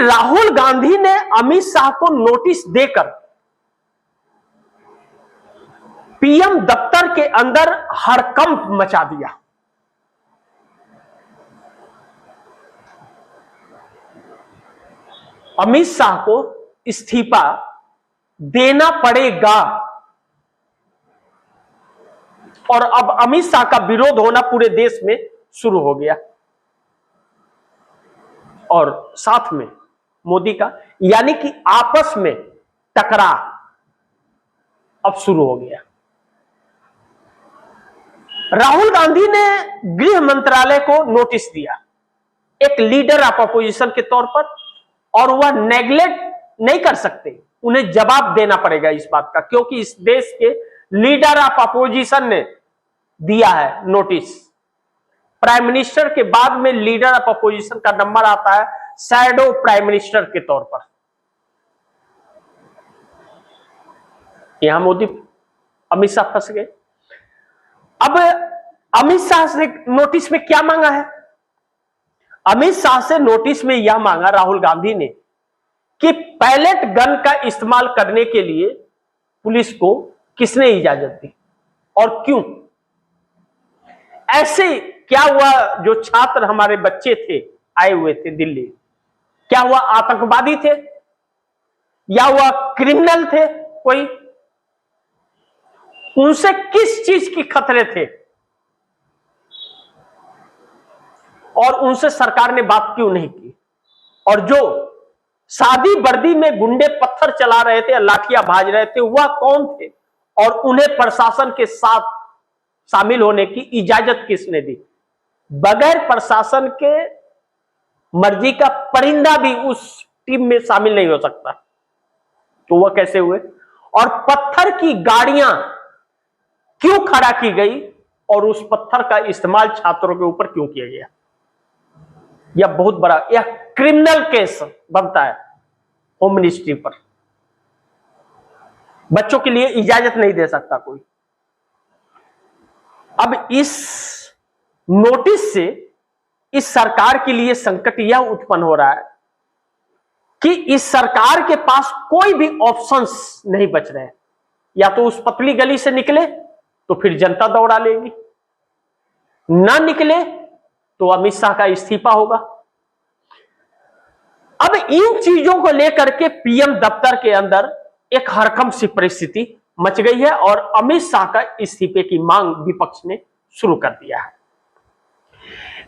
राहुल गांधी ने अमित शाह को नोटिस देकर पीएम दफ्तर के अंदर हड़कंप मचा दिया। अमित शाह को इस्तीफा देना पड़ेगा और अब अमित शाह का विरोध होना पूरे देश में शुरू हो गया और साथ में मोदी का, यानी कि आपस में टकराव अब शुरू हो गया। राहुल गांधी ने गृह मंत्रालय को नोटिस दिया एक लीडर ऑफ अपोजिशन के तौर पर, और वह नेग्लेक्ट नहीं कर सकते, उन्हें जवाब देना पड़ेगा इस बात का, क्योंकि इस देश के लीडर ऑफ अपोजिशन ने दिया है नोटिस। प्राइम मिनिस्टर के बाद में लीडर ऑफ अपोजिशन का नंबर आता है शैडो प्राइम मिनिस्टर के तौर पर। यहां मोदी अमित शाह फंस गए। अब अमित शाह से नोटिस में क्या मांगा है? अमित शाह से नोटिस में यह मांगा राहुल गांधी ने कि पैलेट गन का इस्तेमाल करने के लिए पुलिस को किसने इजाजत दी और क्यों? ऐसे क्या हुआ? जो छात्र हमारे बच्चे थे आए हुए थे दिल्ली, क्या हुआ आतंकवादी थे या हुआ क्रिमिनल थे कोई? उनसे किस चीज की खतरे थे और उनसे सरकार ने बात क्यों नहीं की? और जो शादी वर्दी में गुंडे पत्थर चला रहे थे, लाठियां भाज रहे थे, वह कौन थे और उन्हें प्रशासन के साथ शामिल होने की इजाजत किसने दी? बगैर प्रशासन के मर्जी का परिंदा भी उस टीम में शामिल नहीं हो सकता, तो वह कैसे हुए? और पत्थर की गाड़ियां क्यों खड़ा की गई और उस पत्थर का इस्तेमाल छात्रों के ऊपर क्यों किया गया? यह बहुत बड़ा, यह क्रिमिनल केस बनता है होम मिनिस्ट्री पर। बच्चों के लिए इजाजत नहीं दे सकता कोई। अब इस नोटिस से इस सरकार के लिए संकट यह उत्पन्न हो रहा है कि इस सरकार के पास कोई भी ऑप्शंस नहीं बच रहे हैं। या तो उस पतली गली से निकले तो फिर जनता दौड़ा लेगी, ना निकले तो अमित शाह का इस्तीफा होगा। अब इन चीजों को लेकर के पीएम दफ्तर के अंदर एक हड़कंप सी परिस्थिति मच गई है और अमित शाह का इस्तीफे की मांग विपक्ष ने शुरू कर दिया है।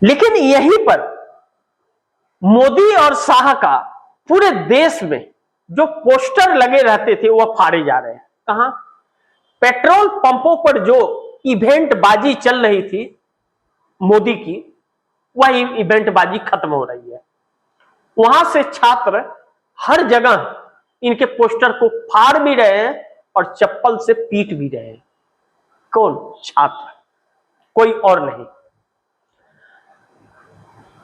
लेकिन यहीं पर मोदी और शाह का पूरे देश में जो पोस्टर लगे रहते थे वह फाड़े जा रहे हैं। कहां? पेट्रोल पंपों पर जो इवेंट बाजी चल रही थी मोदी की, वह इवेंट बाजी खत्म हो रही है। वहां से छात्र हर जगह इनके पोस्टर को फाड़ भी रहे हैं और चप्पल से पीट भी रहे हैं। कौन? छात्र, कोई और नहीं।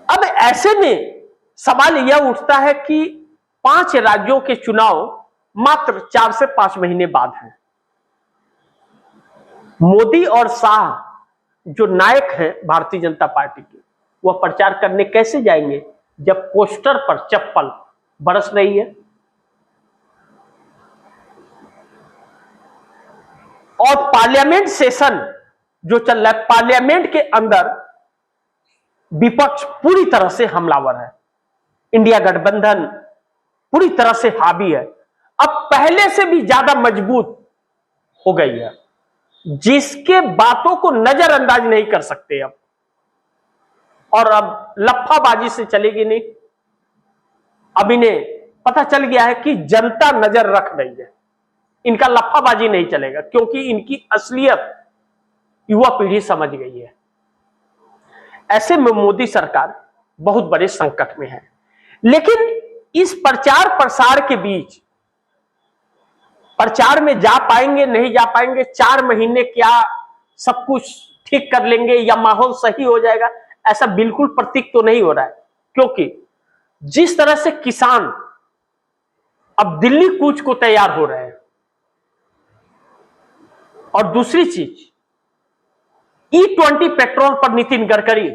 अब ऐसे में सवाल यह उठता है कि 5 राज्यों के चुनाव मात्र 4 से 5 महीने बाद हैं। मोदी और शाह जो नायक हैं भारतीय जनता पार्टी के, वह प्रचार करने कैसे जाएंगे जब पोस्टर पर चप्पल बरस रही है? और पार्लियामेंट सेशन जो चल रहा है, पार्लियामेंट के अंदर विपक्ष पूरी तरह से हमलावर है। इंडिया गठबंधन पूरी तरह से हावी है, अब पहले से भी ज्यादा मजबूत हो गई है, जिसके बातों को नजरअंदाज नहीं कर सकते अब। और अब लफाबाजी से चलेगी नहीं। अब इन्हें पता चल गया है कि जनता नजर रख रही है, इनका लफाबाजी नहीं चलेगा, क्योंकि इनकी असलियत युवा पीढ़ी समझ गई है। ऐसे में मोदी सरकार बहुत बड़े संकट में है। लेकिन इस प्रचार प्रसार के बीच प्रचार में जा पाएंगे नहीं जा पाएंगे, 4 महीने क्या सब कुछ ठीक कर लेंगे या माहौल सही हो जाएगा, ऐसा बिल्कुल प्रतीक तो नहीं हो रहा है। क्योंकि जिस तरह से किसान अब दिल्ली कूच को तैयार हो रहे हैं, और दूसरी चीज E20 पेट्रोल पर नितिन गडकरी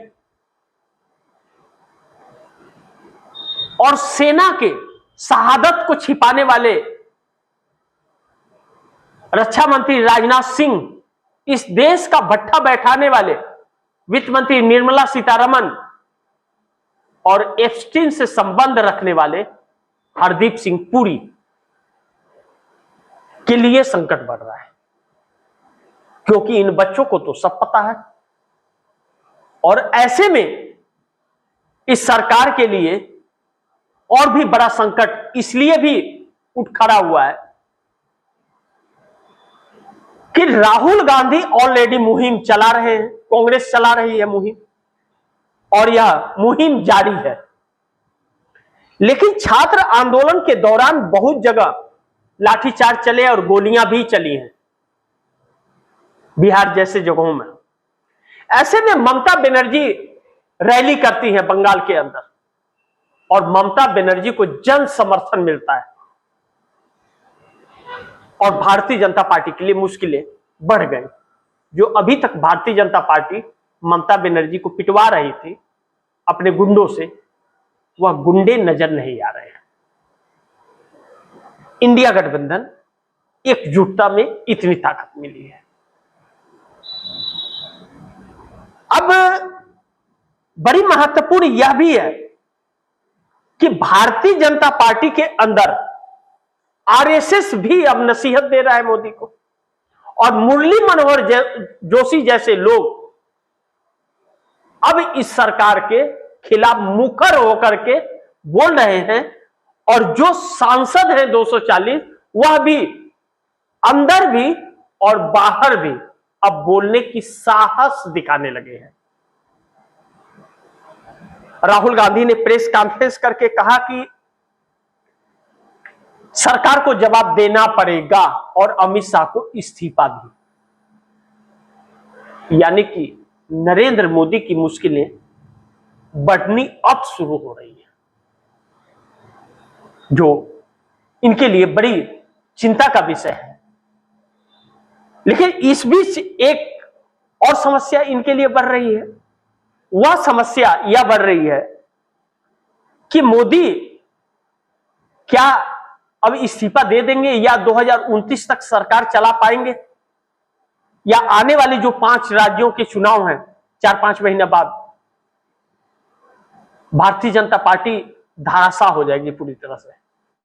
और सेना के शहादत को छिपाने वाले रक्षा मंत्री राजनाथ सिंह, इस देश का भट्ठा बैठाने वाले वित्त मंत्री निर्मला सीतारमण और एप्स्टीन से संबंध रखने वाले हरदीप सिंह पुरी के लिए संकट बढ़ रहा है, क्योंकि इन बच्चों को तो सब पता है। और ऐसे में इस सरकार के लिए और भी बड़ा संकट इसलिए भी उठ खड़ा हुआ है कि राहुल गांधी ऑलरेडी मुहिम चला रहे हैं, कांग्रेस चला रही है मुहिम, और यह मुहिम जारी है। लेकिन छात्र आंदोलन के दौरान बहुत जगह लाठीचार्ज चले और गोलियां भी चली हैं बिहार जैसे जगहों में। ऐसे में ममता बनर्जी रैली करती है बंगाल के अंदर, और ममता बनर्जी को जन समर्थन मिलता है, और भारतीय जनता पार्टी के लिए मुश्किलें बढ़ गई। जो अभी तक भारतीय जनता पार्टी ममता बनर्जी को पिटवा रही थी अपने गुंडों से, वह गुंडे नजर नहीं आ रहे हैं। इंडिया गठबंधन एकजुटता में इतनी ताकत मिली है। अब बड़ी महत्वपूर्ण यह भी है कि भारतीय जनता पार्टी के अंदर आरएसएस भी अब नसीहत दे रहा है मोदी को, और मुरली मनोहर जोशी जैसे लोग अब इस सरकार के खिलाफ मुखर होकर के बोल रहे हैं, और जो सांसद हैं 240 वह भी अंदर भी और बाहर भी अब बोलने की साहस दिखाने लगे हैं। राहुल गांधी ने प्रेस कॉन्फ्रेंस करके कहा कि सरकार को जवाब देना पड़ेगा और अमित शाह को इस्तीफा दी, यानी कि नरेंद्र मोदी की मुश्किलें बढ़नी अब शुरू हो रही है, जो इनके लिए बड़ी चिंता का विषय है। लेकिन इस बीच एक और समस्या इनके लिए बढ़ रही है। वह समस्या यह बढ़ रही है कि मोदी क्या अब इस्तीफा दे देंगे, या 2029 तक सरकार चला पाएंगे, या आने वाली जो 5 राज्यों के चुनाव हैं 4-5 महीने बाद भारतीय जनता पार्टी धराशाह हो जाएगी पूरी तरह से।